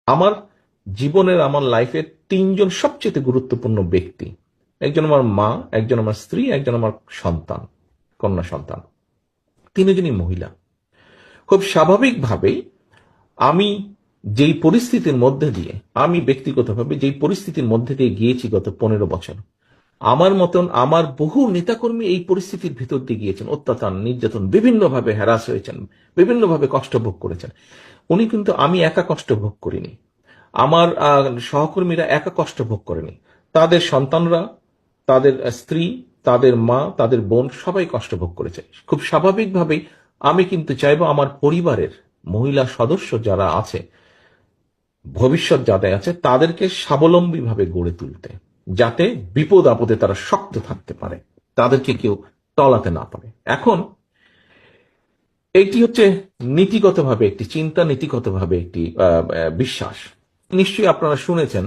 আমার জীবনের, আমার লাইফের তিনজন সবচেয়ে গুরুত্বপূর্ণ ব্যক্তি, একজন আমার মা, একজন আমার স্ত্রী, একজন আমার সন্তান, কন্যা সন্তান, তিনজনই মহিলা। খুব স্বাভাবিকভাবেই আমি যেই পরিস্থিতির মধ্যে দিয়ে, আমি ব্যক্তিগতভাবে যেই পরিস্থিতির মধ্যে দিয়ে গিয়েছি গত 15 বছর, আমার মতন আমার বহু নেতাকর্মী এই পরিস্থিতির ভিতর দিয়ে গিয়েছেন, অত্যাচার, নির্যাতন, বিভিন্নভাবে হ্যারাস হয়েছেন, বিভিন্নভাবে কষ্ট ভোগ করেছেন। উনি কিন্তু, আমি একা কষ্ট ভোগ করিনি, আমার সহকর্মীরা একা কষ্ট ভোগ করেনি, তাদের সন্তানরা, তাদের স্ত্রী, তাদের মা, তাদের বোন সবাই কষ্ট ভোগ করেছে। খুব স্বাভাবিকভাবেই আমি কিন্তু চাইবো আমার পরিবারের মহিলা সদস্য যারা আছে, ভবিষ্যৎ যাদের আছে, তাদেরকে স্বাবলম্বীভাবে গড়ে তুলতে, যাতে বিপদ আপদে তারা শক্ত থাকতে পারে, তাদেরকে কেউ টলাতে না পারে। এখন এইটি হচ্ছে নীতিগতভাবে একটি চিন্তা, নীতিগতভাবে একটি বিশ্বাস। নিশ্চয়ই আপনারা শুনেছেন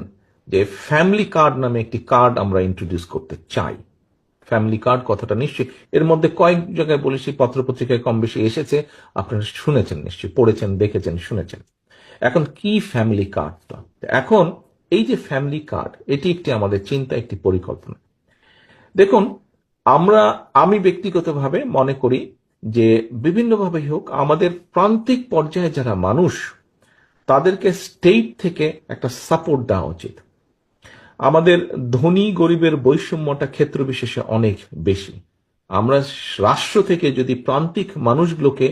যে ফ্যামিলি কার্ড নামে একটি কার্ড আমরা ইন্ট্রোডিউস করতে চাই। ফ্যামিলি কার্ড কথাটা নিশ্চয়ই এর মধ্যে কয়েক জায়গায় বলেছি, পত্রপত্রিকায় কম বেশি এসেছে, আপনারা শুনেছেন, নিশ্চয়ই পড়েছেন, দেখেছেন, শুনেছেন। এখন কি ফ্যামিলি কার্ডটা? এখন এই যে ফ্যামিলি কার্ড, এটি একটি আমাদের চিন্তা, একটি পরিকল্পনা। দেখুন, আমি ব্যক্তিগতভাবে মনে করি যে বিভিন্নভাবে হোক, আমাদের প্রান্তিক পর্যায়ে যারা মানুষ, তাদেরকে স্টেট থেকে একটা সাপোর্ট দেওয়া উচিত। আমাদের ধনী গরিবের বৈষম্যটা ক্ষেত্র বিশেষে অনেক বেশি। আমরা রাষ্ট্র থেকে যদি প্রান্তিক মানুষগুলোকে